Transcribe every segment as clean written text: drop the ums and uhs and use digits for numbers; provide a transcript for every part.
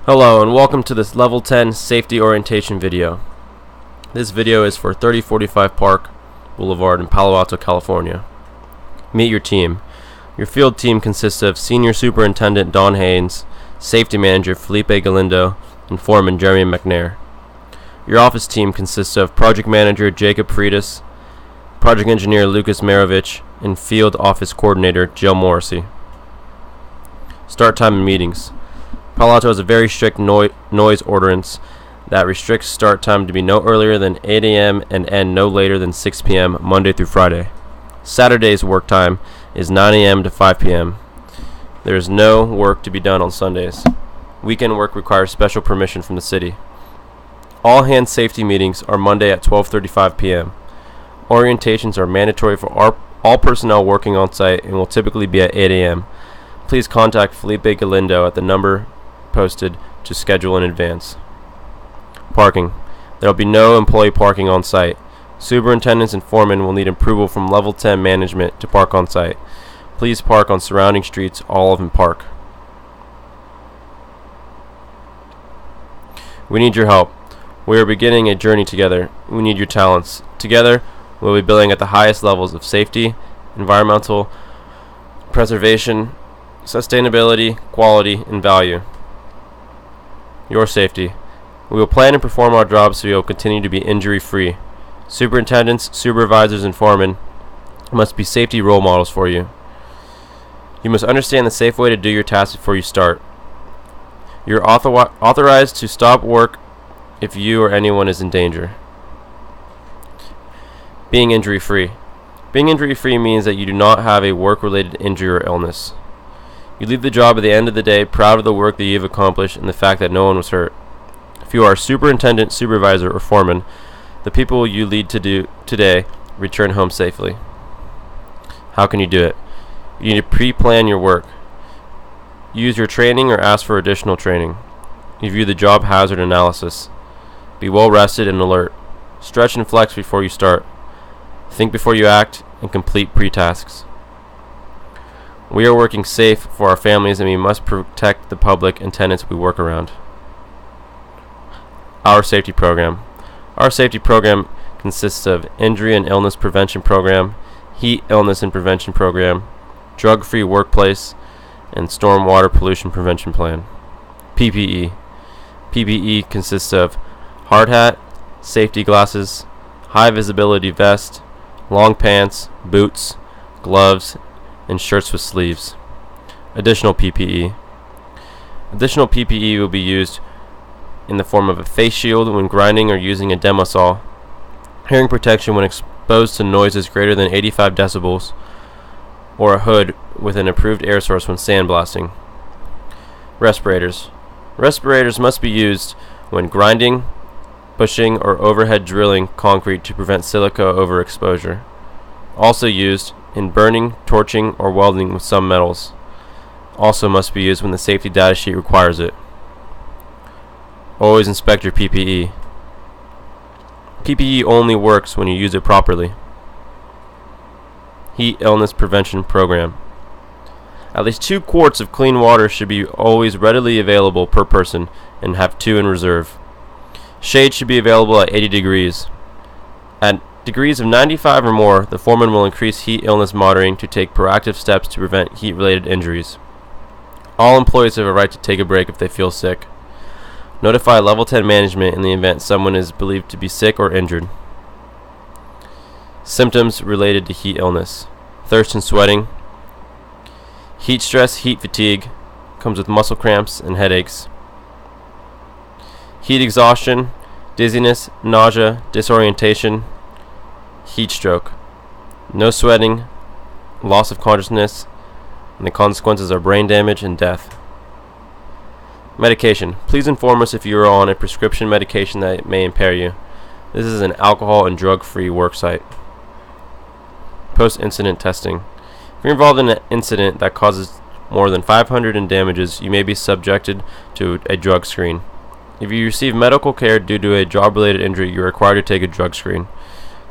Hello and welcome to this Level 10 Safety Orientation video. This video is for 3045 Park Boulevard in Palo Alto, California. Meet your team. Your field team consists of Senior Superintendent Don Haynes, Safety Manager Felipe Galindo, and Foreman Jeremy McNair. Your office team consists of Project Manager Jacob Freitas, Project Engineer Lucas Marovich, and Field Office Coordinator Jill Morrissey. Start time and meetings. Palo Alto has a very strict noise ordinance that restricts start time to be no earlier than 8 a.m. and end no later than 6 p.m. Monday through Friday. Saturday's work time is 9 a.m. to 5 p.m. There is no work to be done on Sundays. Weekend work requires special permission from the city. All hand safety meetings are Monday at 12:35 p.m. Orientations are mandatory for all personnel working on site and will typically be at 8 a.m. Please contact Felipe Galindo at the number posted to schedule in advance. Parking. There will be no employee parking on site. Superintendents and foremen will need approval from Level 10 management to park on site. Please park on surrounding streets, all of them park. We need your help. We are beginning a journey together. We need your talents. Together, we'll be building at the highest levels of safety, environmental preservation, sustainability, quality, and value. Your safety. We will plan and perform our jobs so we will continue to be injury-free. Superintendents, supervisors, and foremen must be safety role models for you. You must understand the safe way to do your tasks before you start. You're authorized to stop work if you or anyone is in danger. Being injury-free. Being injury-free means that you do not have a work-related injury or illness. You leave the job at the end of the day proud of the work that you have accomplished and the fact that no one was hurt. If you are a superintendent, supervisor, or foreman, the people you lead to do today return home safely. How can you do it? You need to pre-plan your work. Use your training or ask for additional training. Review the job hazard analysis. Be well rested and alert. Stretch and flex before you start. Think before you act and complete pre-tasks. We are working safe for our families and we must protect the public and tenants we work around. Our safety program. Our safety program consists of injury and illness prevention program, heat illness and prevention program, drug-free workplace, and stormwater pollution prevention plan. PPE. PPE consists of hard hat, safety glasses, high visibility vest, long pants, boots, gloves, and shirts with sleeves. Additional PPE. Additional PPE will be used in the form of a face shield when grinding or using a demo saw, hearing protection when exposed to noises greater than 85 decibels, or a hood with an approved air source when sandblasting. Respirators. Respirators must be used when grinding, pushing, or overhead drilling concrete to prevent silica overexposure. Also used in burning, torching, or welding with some metals. Also must be used when the safety data sheet requires it. Always inspect your PPE. PPE only works when you use it properly. Heat illness prevention program. At least 2 quarts of clean water should be always readily available per person and have 2 in reserve. Shade should be available at 80 degrees. At degrees of 95 or more, the foreman will increase heat illness monitoring to take proactive steps to prevent heat-related injuries. All employees have a right to take a break if they feel sick. Notify Level 10 management in the event someone is believed to be sick or injured. Symptoms related to heat illness. Thirst and sweating. Heat stress, heat fatigue. Comes with muscle cramps and headaches. Heat exhaustion, dizziness, nausea, disorientation. Heat stroke. No sweating, loss of consciousness, and the consequences are brain damage and death. Medication. Please inform us if you are on a prescription medication that may impair you. This is an alcohol and drug-free worksite. Post-incident testing. If you're involved in an incident that causes more than 500 in damages, you may be subjected to a drug screen. If you receive medical care due to a job-related injury, you are required to take a drug screen.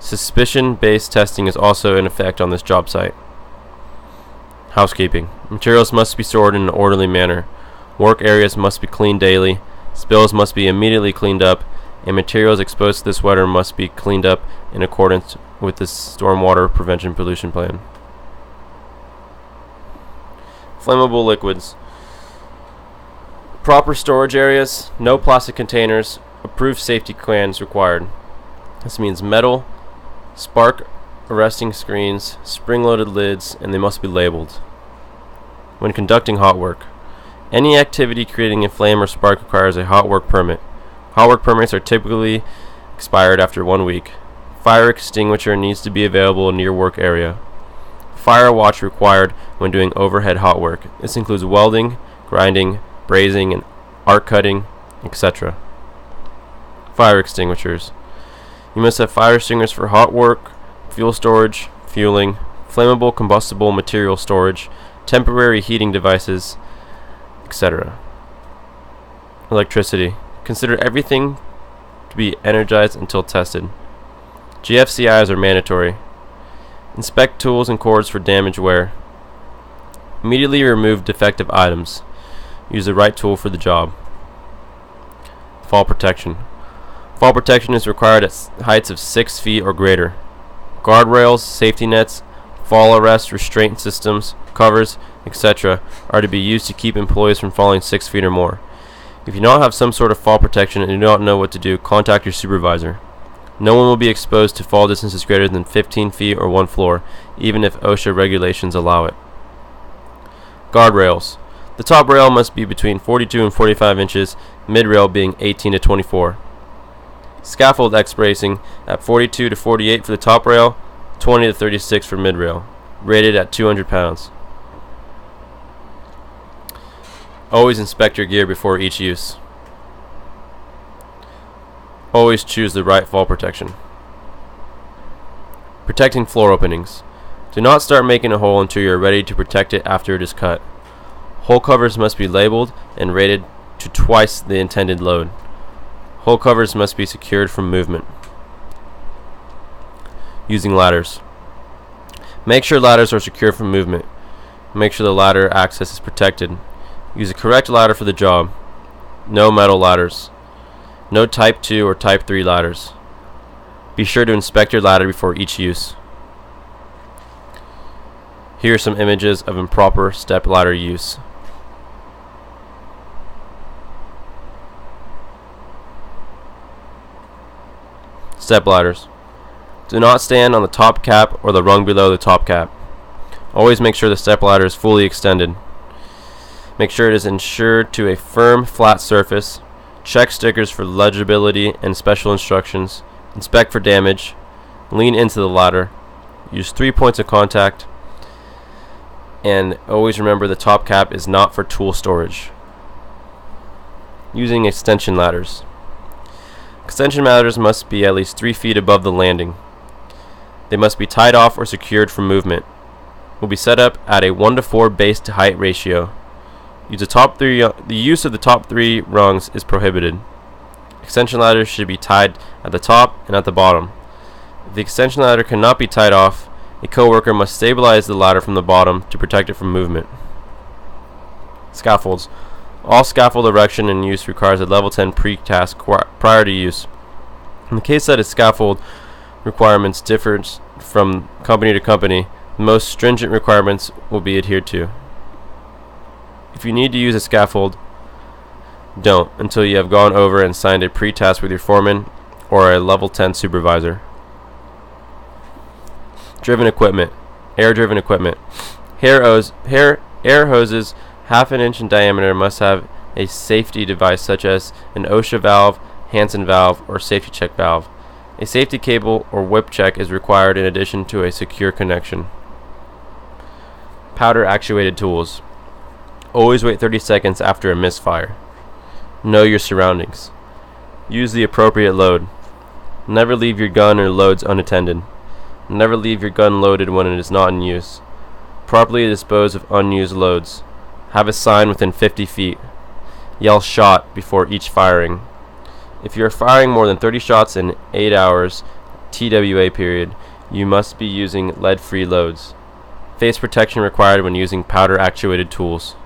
Suspicion-based testing is also in effect on this job site. Housekeeping. Materials must be stored in an orderly manner. Work areas must be cleaned daily. Spills must be immediately cleaned up, and materials exposed to this weather must be cleaned up in accordance with the Stormwater Prevention Pollution Plan. Flammable liquids. Proper storage areas, no plastic containers, approved safety cans required. This means metal, spark arresting screens, spring-loaded lids, and they must be labeled. When conducting hot work, any activity creating a flame or spark requires a hot work permit. Hot work permits are typically expired after 1 week. Fire extinguisher needs to be available in your work area. Fire watch required when doing overhead hot work. This includes welding, grinding, brazing, and arc cutting, etc. Fire extinguishers. You must have fire extinguishers for hot work, fuel storage, fueling, flammable combustible material storage, temporary heating devices, etc. Electricity. Consider everything to be energized until tested. GFCIs are mandatory. Inspect tools and cords for damaged wear. Immediately remove defective items. Use the right tool for the job. Fall protection. Fall protection is required at heights of 6 feet or greater. Guardrails, safety nets, fall arrest, restraint systems, covers, etc. are to be used to keep employees from falling 6 feet or more. If you don't have some sort of fall protection and do not know what to do, contact your supervisor. No one will be exposed to fall distances greater than 15 feet or 1 floor, even if OSHA regulations allow it. Guardrails. The top rail must be between 42 and 45 inches, mid-rail being 18 to 24. Scaffold X bracing at 42 to 48 for the top rail, 20 to 36 for mid-rail, rated at 200 pounds. Always inspect your gear before each use. Always choose the right fall protection. Protecting floor openings. Do not start making a hole until you are ready to protect it after it is cut. Hole covers must be labeled and rated to twice the intended load. Hole covers must be secured from movement. Using ladders. Make sure ladders are secure from movement. Make sure the ladder access is protected. Use a correct ladder for the job. No metal ladders. No Type 2 or Type 3 ladders. Be sure to inspect your ladder before each use. Here are some images of improper step ladder use. Step ladders. Do not stand on the top cap or the rung below the top cap. Always make sure the step ladder is fully extended. Make sure it is insured to a firm, flat surface. Check stickers for legibility and special instructions. Inspect for damage. Lean into the ladder. Use 3 points of contact. And always remember the top cap is not for tool storage. Using extension ladders. Extension ladders must be at least 3 feet above the landing. They must be tied off or secured from movement. Will be set up at a 1:4 base to height ratio. The use of the top 3 rungs is prohibited. Extension ladders should be tied at the top and at the bottom. If the extension ladder cannot be tied off, a coworker must stabilize the ladder from the bottom to protect it from movement. Scaffolds. All scaffold erection and use requires a level 10 pre-task prior to use. In the case that a scaffold requirements differ from company to company, the most stringent requirements will be adhered to. If you need to use a scaffold, don't until you have gone over and signed a pre-task with your foreman or a level 10 supervisor. Driven equipment. Air-driven equipment. Air hoses half an inch in diameter must have a safety device such as an OSHA valve, Hansen valve, or safety check valve. A safety cable or whip check is required in addition to a secure connection. Powder actuated tools. Always wait 30 seconds after a misfire. Know your surroundings. Use the appropriate load. Never leave your gun or loads unattended. Never leave your gun loaded when it is not in use. Properly dispose of unused loads. Have a sign within 50 feet. Yell shot before each firing. If you are firing more than 30 shots in 8 hours TWA period, you must be using lead-free loads. Face protection required when using powder actuated tools.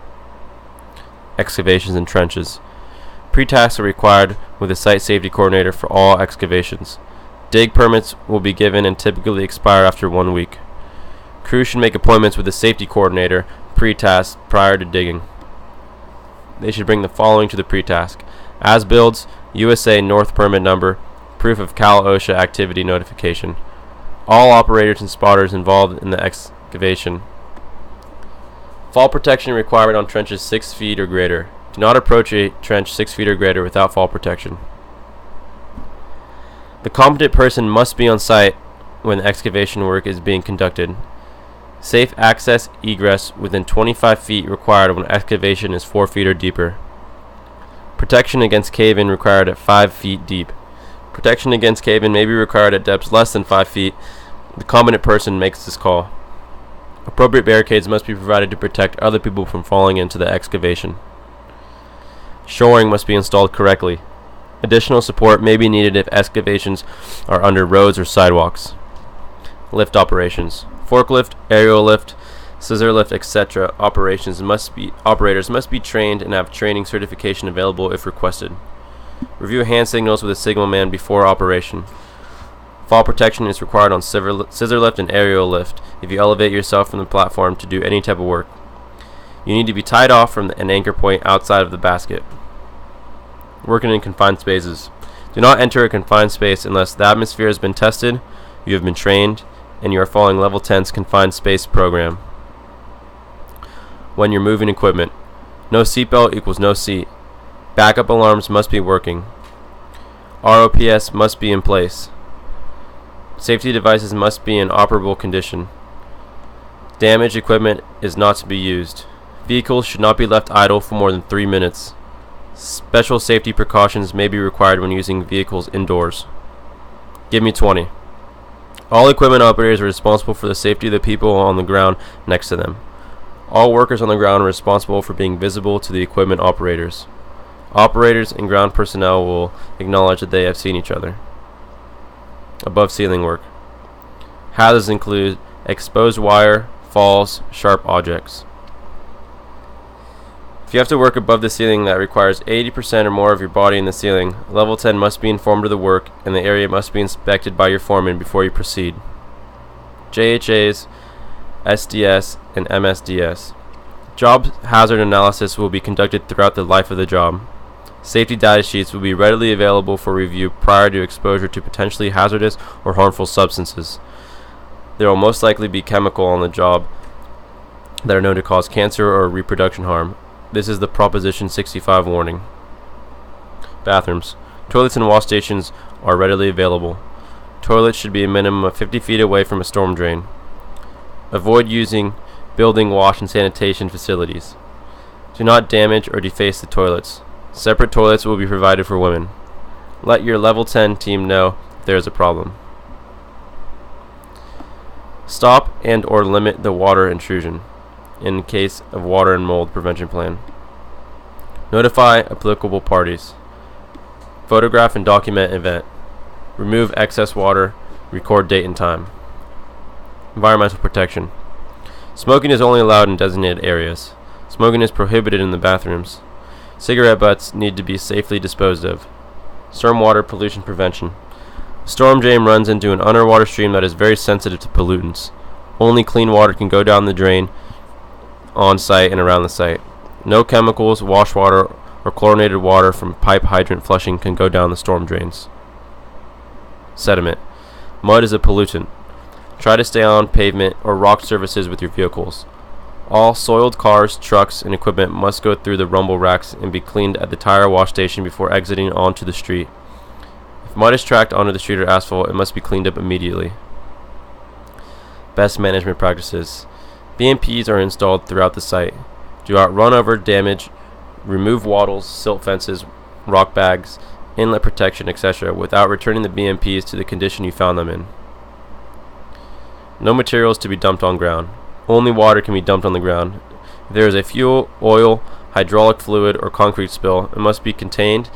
excavations and trenches. Pre-tasks are required with a site safety coordinator for all excavations. Dig permits will be given and typically expire after 1 week. Crews should make appointments with a safety coordinator pre-task prior to digging. They should bring the following to the pre-task: as-builds, USA North permit number, proof of Cal OSHA activity notification. All operators and spotters involved in the excavation. Fall protection requirement on trenches 6 feet or greater. Do not approach a trench 6 feet or greater without fall protection. The competent person must be on site when excavation work is being conducted. Safe access egress within 25 feet required when excavation is 4 feet or deeper. Protection against cave-in required at 5 feet deep. Protection against cave-in may be required at depths less than 5 feet. The competent person makes this call. Appropriate barricades must be provided to protect other people from falling into the excavation. Shoring must be installed correctly. Additional support may be needed if excavations are under roads or sidewalks. Lift operations. Forklift, aerial lift, scissor lift, etc. Operators must be trained and have training certification available if requested. Review hand signals with a signal man before operation. Fall protection is required on scissor lift and aerial lift if you elevate yourself from the platform to do any type of work. You need to be tied off from an anchor point outside of the basket. Working in confined spaces. Do not enter a confined space unless the atmosphere has been tested, you have been trained, and you are following Level 10's confined space program. When you're moving equipment. No seatbelt equals no seat. Backup alarms must be working. ROPS must be in place. Safety devices must be in operable condition. Damaged equipment is not to be used. Vehicles should not be left idle for more than 3 minutes. Special safety precautions may be required when using vehicles indoors. Give me 20. All equipment operators are responsible for the safety of the people on the ground next to them. All workers on the ground are responsible for being visible to the equipment operators. Operators and ground personnel will acknowledge that they have seen each other. Above ceiling work. Hazards include exposed wire, falls, sharp objects. If you have to work above the ceiling that requires 80% or more of your body in the ceiling, Level 10 must be informed of the work and the area must be inspected by your foreman before you proceed. JHAs, SDS, and MSDS. Job hazard analysis will be conducted throughout the life of the job. Safety data sheets will be readily available for review prior to exposure to potentially hazardous or harmful substances. There will most likely be chemical on the job that are known to cause cancer or reproduction harm. This is the Proposition 65 warning. Bathrooms. Toilets and wash stations are readily available. Toilets should be a minimum of 50 feet away from a storm drain. Avoid using building wash and sanitation facilities. Do not damage or deface the toilets. Separate toilets will be provided for women. Let your Level 10 team know if there is a problem. Stop and or limit the water intrusion in case of water and mold prevention plan. Notify applicable parties. Photograph and document event. Remove excess water. Record date and time. Environmental protection. Smoking is only allowed in designated areas. Smoking is prohibited in the bathrooms. Cigarette butts need to be safely disposed of. Stormwater pollution prevention. A storm drain runs into an underwater stream that is very sensitive to pollutants. Only clean water can go down the drain on site and around the site. No chemicals, wash water, or chlorinated water from pipe hydrant flushing can go down the storm drains. Sediment. Mud is a pollutant. Try to stay on pavement or rock surfaces with your vehicles. All soiled cars, trucks, and equipment must go through the rumble racks and be cleaned at the tire wash station before exiting onto the street. If mud is tracked onto the street or asphalt, it must be cleaned up immediately. Best management practices. BMPs are installed throughout the site. Do not run over, damage, remove wattles, silt fences, rock bags, inlet protection, etc. without returning the BMPs to the condition you found them in. No materials to be dumped on ground. Only water can be dumped on the ground. If there is a fuel, oil, hydraulic fluid, or concrete spill, it must be contained,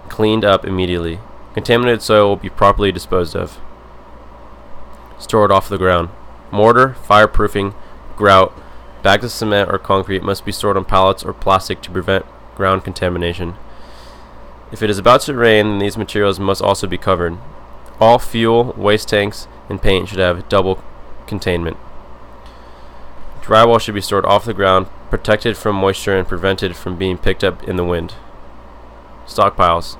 cleaned up immediately. Contaminated soil will be properly disposed of. Stored off the ground. Mortar, fireproofing, grout, bags of cement or concrete must be stored on pallets or plastic to prevent ground contamination. If it is about to rain, then these materials must also be covered. All fuel, waste tanks, and paint should have double containment. Drywall should be stored off the ground, protected from moisture and prevented from being picked up in the wind. Stockpiles.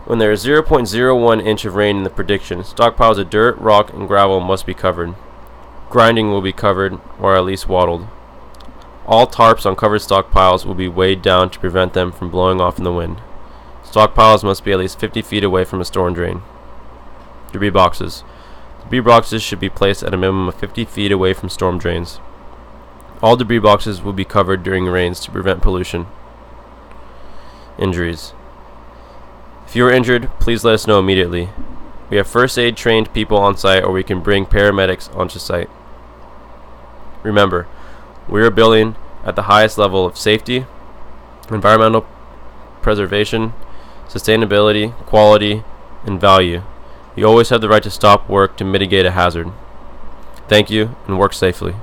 When there is 0.01 inch of rain in the prediction, stockpiles of dirt, rock, and gravel must be covered. Grinding will be covered, or at least wattled. All tarps on covered stockpiles will be weighed down to prevent them from blowing off in the wind. Stockpiles must be at least 50 feet away from a storm drain. Debris boxes. Debris boxes should be placed at a minimum of 50 feet away from storm drains. All debris boxes will be covered during rains to prevent pollution. Injuries. If you are injured, please let us know immediately. We have first aid trained people on site, or we can bring paramedics onto site. Remember, we are building at the highest level of safety, environmental preservation, sustainability, quality, and value. You always have the right to stop work to mitigate a hazard. Thank you, and work safely.